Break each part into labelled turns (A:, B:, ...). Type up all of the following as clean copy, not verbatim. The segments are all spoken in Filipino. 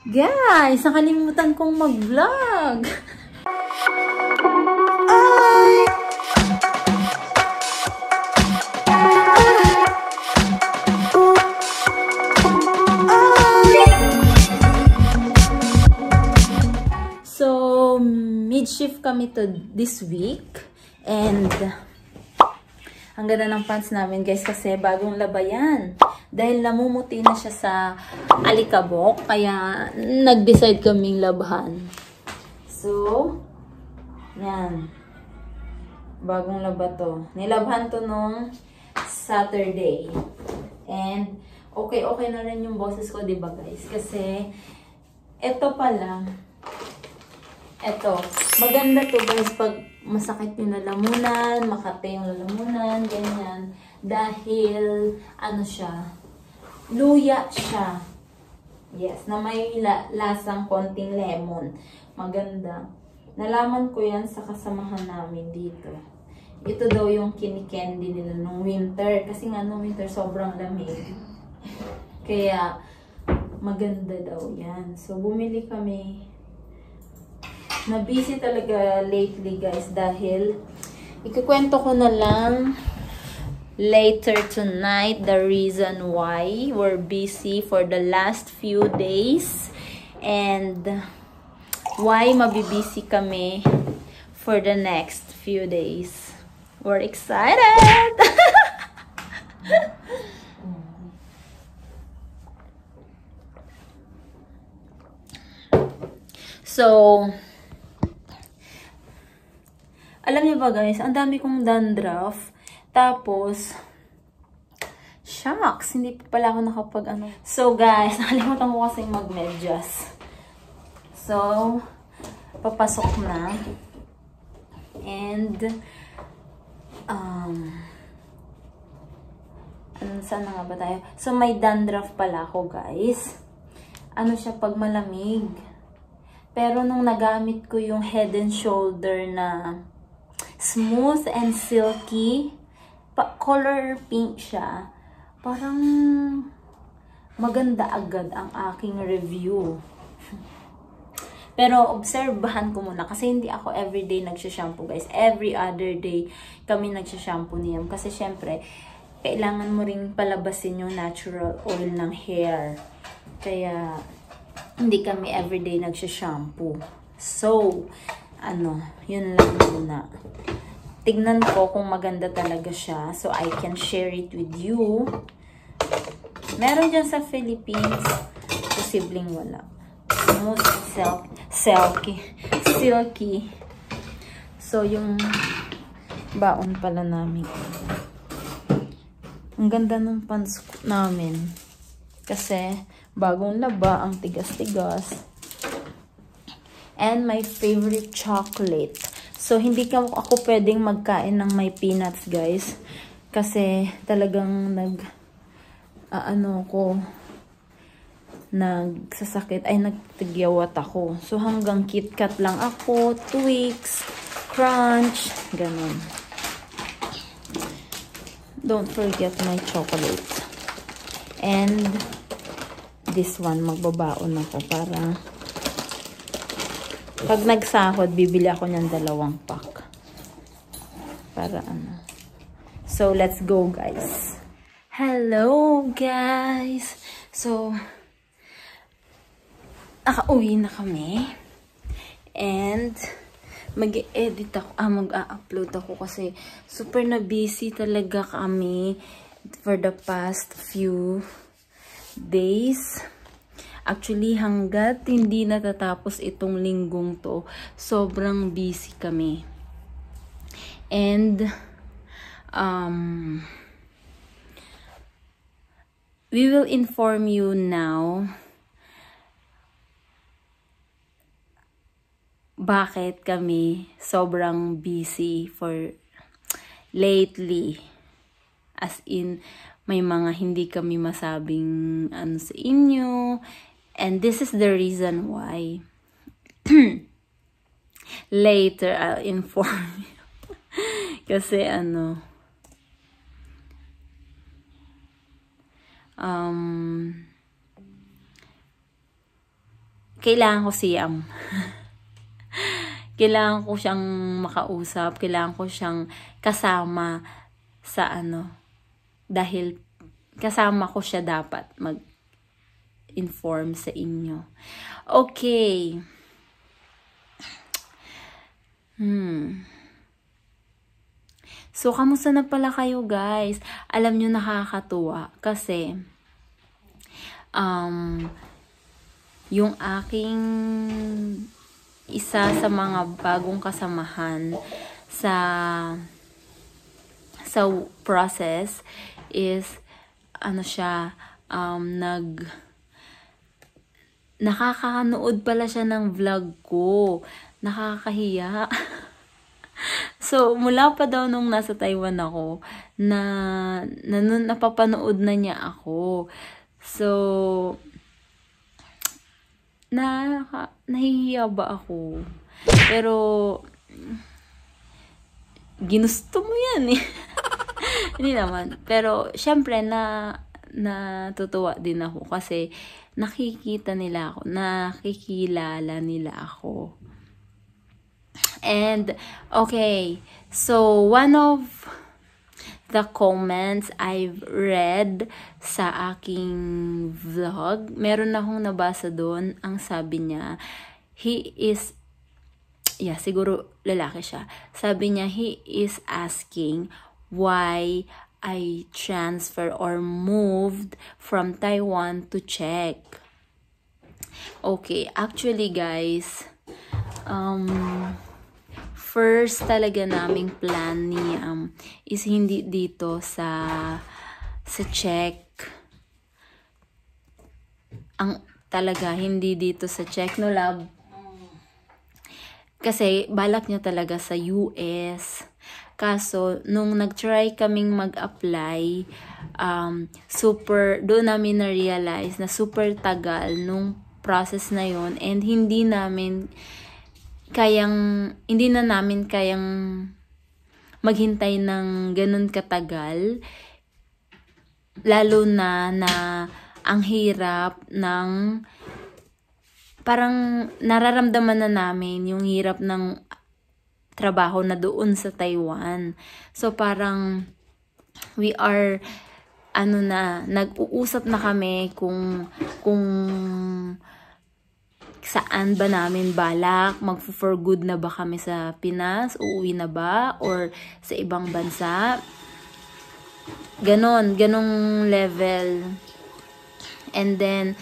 A: Guys, nakalimutan kong mag-vlog. So, mid-shift kami to this week. And ang ganda ng pants namin guys kasi bagong labayan. Dahil namumuti na siya sa alikabok, kaya nag-decide kaming labhan. So, yan. Bagong laba to. Nilabhan to nung Saturday. And okay na rin yung boses ko, diba guys? Kasi, eto pala, eto, maganda to guys pag masakit yung lalamunan, makate yung lalamunan, ganyan. Dahil, ano siya, luya siya. Yes, na may lasang konting lemon. Maganda. Nalaman ko yan sa kasamahan namin dito. Ito daw yung kinikandy nila nung winter. Kasi nga nung winter sobrang lamig. Kaya, maganda daw yan. So, bumili kami. Na-busy talaga lately guys dahil ikukwento ko na lang later tonight the reason why we're busy for the last few days and why mabibusy kami for the next few days. We're excited! So, alam niyo ba guys, ang dami kong dandruff. Tapos, shucks, hindi pa pala ako nakapag ano. So guys, nakalimutan ko kasi mag-medyas. So, papasok na. And, saan na nga ba tayo? So, may dandruff pala ako guys. Ano siya pag malamig. Pero nung nagamit ko yung Head and Shoulder na smooth and silky, color pink siya, parang maganda agad ang aking review. Pero obserbahan ko muna kasi hindi ako everyday nagsha-shampoo guys. Every other day kami nagsha-shampoo niyan kasi syempre kailangan mo ring palabasin yung natural oil ng hair. Kaya hindi kami everyday nagsha-shampoo. So, yun lang muna. Tignan ko kung maganda talaga siya. So, I can share it with you. Meron dyan sa Philippines. Posibleng wala. Smooth, silky. So, yung baon pala namin. Ang ganda ng pants namin. Kasi, bagong laba, ang tigas-tigas. And my favorite chocolate. So, hindi ako pwedeng magkain ng may peanuts, guys. Kasi, talagang nagsasakit, ay nagtigyawat ako. So, hanggang KitKat lang ako, Twix, Crunch, ganun. Don't forget my chocolate. And, this one, magbabaon ako para pag nagsahod, bibili ako ng 2 pack. Para So, let's go, guys. Hello, guys. So, nakauwi na kami. And, mag-edit ako. Mag-upload ako kasi super na busy talaga kami for the past few days. Actually, hanggat hindi natatapos itong linggong to, sobrang busy kami. And, we will inform you now bakit kami sobrang busy for lately. As in, may mga hindi kami masabing sa inyo. And this is the reason why. Later, I'll inform you. Kasi kailangan ko siyang kailangan ko siyang makausap, kailangan ko siyang kasama sa dahil kasama ko siya dapat mag-inform sa inyo. Okay. So, kamusta na pala kayo, guys? Alam nyo, nakakatuwa kasi yung aking isa sa mga bagong kasamahan sa process is nakakanood pala siya ng vlog ko. Nakakahiya. So, mula pa daw nung nasa Taiwan ako, napapanood na niya ako. So, nahihiya ba ako? Pero, ginusto mo yan eh. Hindi naman. Pero, syempre, natutuwa din ako kasi nakikita nila ako, nakikilala nila ako. And, okay, so one of the comments I've read sa aking vlog, meron akong nabasa doon, ang sabi niya, siguro lalaki siya. Sabi niya, he is asking why I transfer or moved from Taiwan to Czech. Okay, actually guys, first talaga naming plan ni is hindi dito sa Czech. Hindi dito sa Czech, no love. Kasi balak niya talaga sa US. Kaso, nung nag-try kaming mag-apply, doon namin na-realize na super tagal nung process na yon, and hindi na namin kayang maghintay ng ganun katagal. Lalo na ang hirap ng, parang nararamdaman na namin yung hirap ng trabaho na doon sa Taiwan. So, parang we are, nag-uusap na kami kung saan ba namin balak, mag-for good na ba kami sa Pinas, uuwi na ba, or sa ibang bansa. Ganong level. And then,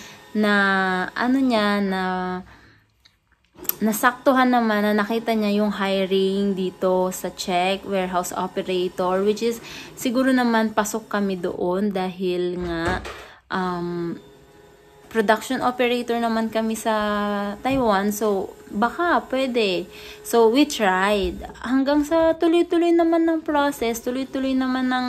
A: nasaktuhan naman na nakita niya yung hiring dito sa Czech warehouse operator, which is siguro naman pasok kami doon dahil nga production operator naman kami sa Taiwan, so baka pwede. So we tried hanggang sa tuloy-tuloy naman ng process, tuloy-tuloy naman ng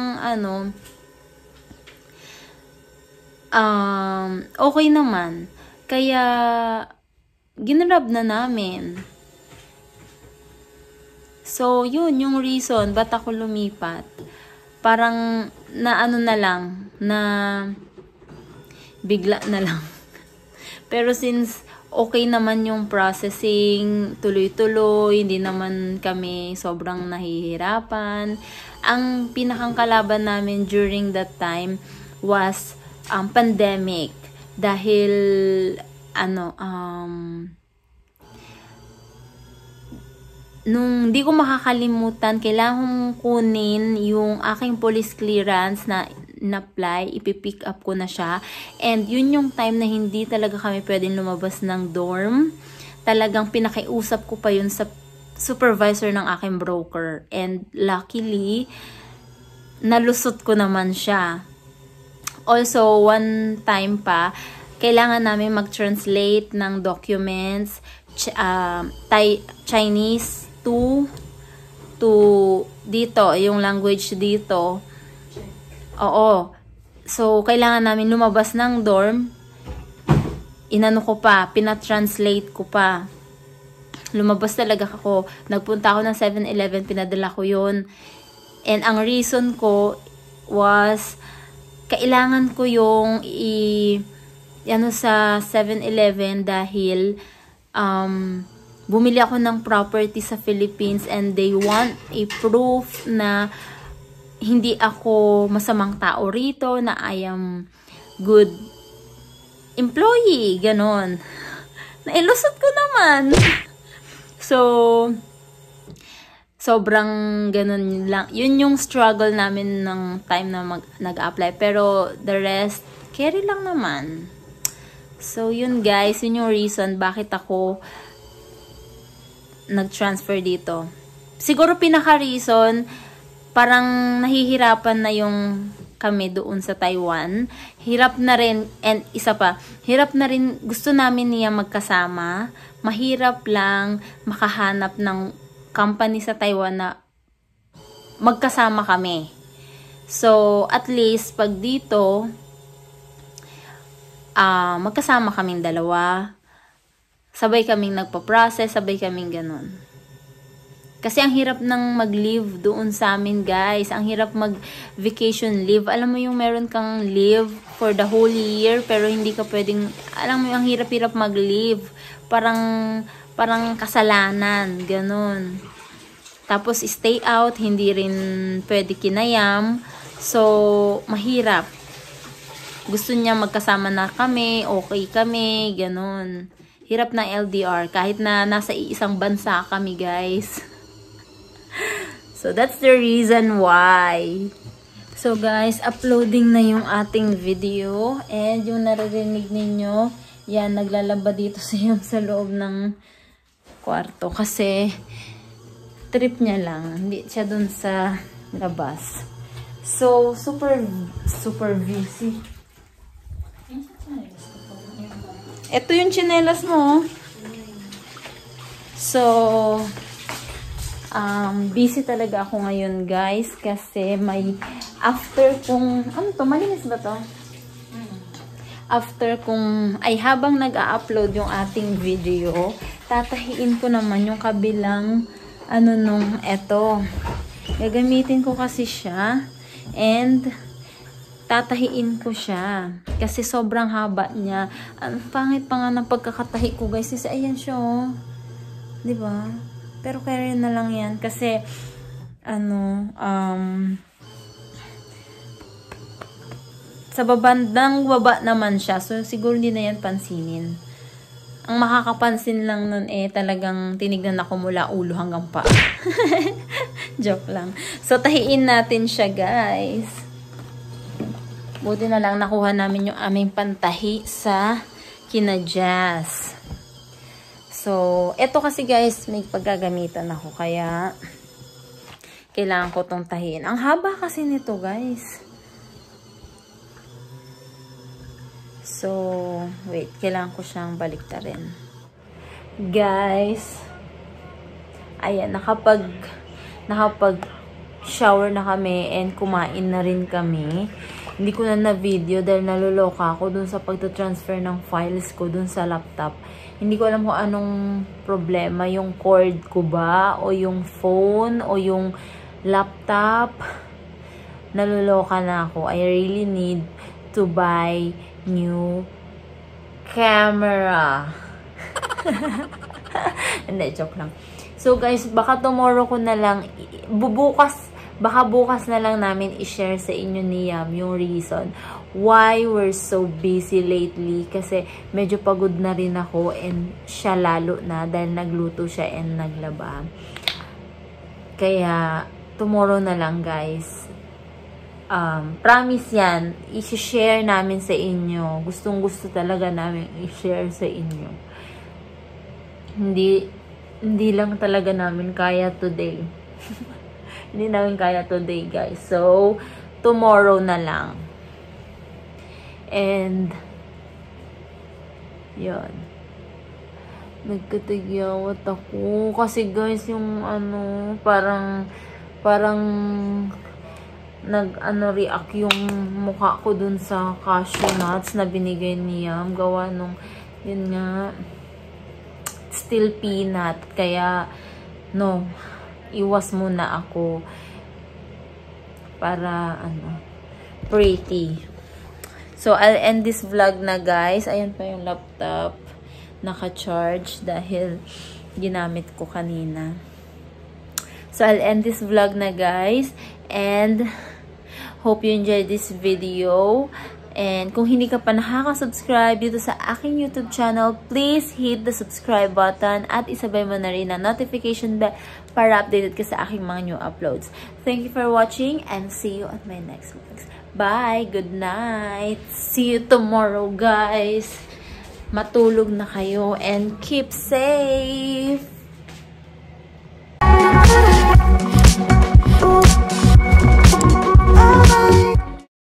A: okay naman, kaya ginrab na namin. So, yun yung reason ba't ako lumipat. Parang na bigla na lang. Pero since okay naman yung processing, tuloy-tuloy, hindi naman kami sobrang nahihirapan. Ang pinakang kalaban namin during that time was pandemic. Dahil nung di ko makakalimutan, kailangan kong kunin yung aking police clearance na in-apply, ipipick up ko na siya. And yun yung time na hindi talaga kami pwedeng lumabas ng dorm. Talagang pinakiusap ko pa yun sa supervisor ng aking broker. And luckily, nalusot ko naman siya. Also, one time pa, kailangan namin mag-translate ng documents, Chinese to dito, yung language dito. Oo. So, kailangan namin lumabas ng dorm. Pinatranslate ko pa. Lumabas talaga ako. Nagpunta ako ng 7-Eleven, pinadala ko yun. And ang reason ko was, kailangan ko yung sa 7-Eleven dahil bumili ako ng property sa Philippines and they want a proof na hindi ako masamang tao rito, na I am good employee, ganon. Nailusot ko naman. So, sobrang ganon lang. Yun yung struggle namin ng time na nag-apply. Pero the rest, carry lang naman. So, yun guys, yun yung reason bakit ako nag-transfer dito. Siguro pinaka-reason, parang nahihirapan na yung kami doon sa Taiwan. Hirap na rin, and isa pa, hirap na rin, gusto namin niya magkasama. Mahirap lang makahanap ng company sa Taiwan na magkasama kami. So, at least, pag dito, magkasama kaming dalawa. Sabay kaming nagpa-process, sabay kaming ganun. Kasi ang hirap ng mag-leave doon sa amin, guys. Ang hirap mag-vacation leave. Alam mo yung meron kang leave for the whole year, pero hindi ka pwedeng, alam mo yung ang hirap-hirap mag-leave. Parang kasalanan, ganun. Tapos stay out, hindi rin pwede kinayam. So, mahirap. Gusto niya magkasama na kami, okay kami, ganun. Hirap na LDR, kahit na nasa isang bansa kami, guys. So, that's the reason why. So, guys, uploading na yung ating video. And yung naririnig ninyo, yan, naglalaba dito sa loob ng kwarto. Kasi, trip niya lang. Hindi siya dun sa labas. So, super busy. Ito yung tsinelas mo. So, busy talaga ako ngayon, guys. Kasi may after kung, ano to? Malinis ba to? After kung, ay habang nag-a-upload yung ating video, tatahiin ko naman yung kabilang, eto. Gagamitin ko kasi siya. And, tatahiin ko siya. Kasi sobrang haba niya. Ang pangit pa nga ng pagkakatahi ko, guys. Kasi ayan siya, oh. Diba? Pero kaya na lang yan. Kasi, sa babandang baba naman siya. So, siguro hindi na yan pansinin. Ang makakapansin lang nun talagang tinignan ako mula ulo hanggang pa. Joke lang. So, tahiin natin siya, guys. Buti na lang nakuha namin yung aming pantahi sa kina Jazz. So, eto kasi guys, may paggagamitan ako. Kaya, kailangan ko tong tahiin. Ang haba kasi nito, guys. So, wait. Kailangan ko siyang baliktarin. Guys, ayan, nakapag shower na kami and kumain na rin kami. Hindi ko na na-video dahil naluloka ako dun sa pagta-transfer ng files ko dun sa laptop. Hindi ko alam kung anong problema. Yung cord ko ba? O yung phone? O yung laptop? Naluloka na ako. I really need to buy new camera. Hindi, joke lang. So guys, baka tomorrow ko na lang, baka bukas na lang namin i-share sa inyo ni Yam yung reason why we're so busy lately. Kasi medyo pagod na rin ako and siya lalo na dahil nagluto siya and naglaba. Kaya tomorrow na lang, guys. Promise yan, i-share namin sa inyo. Gustong gusto talaga namin i-share sa inyo. Hindi lang talaga namin kaya today. Hindi namin kaya today, guys. So, tomorrow na lang. And, yun. Nagkatigyawat ako. Kasi, guys, yung parang react yung mukha ko dun sa cashew nuts na binigay ni Yam. Gawa nung, yun nga, still peanut. Kaya, no, iwas muna ako para, pretty. So, I'll end this vlog na, guys. Ayan pa yung laptop. Naka-charge dahil ginamit ko kanina. So, I'll end this vlog na, guys. And, hope you enjoyed this video. And kung hindi ka pa nakaka-subscribe dito sa aking YouTube channel, please hit the subscribe button at isabay mo na rin ang notification bell para updated ka sa aking mga new uploads. Thank you for watching and see you at my next vlogs. Bye! Good night! See you tomorrow, guys! Matulog na kayo and keep safe!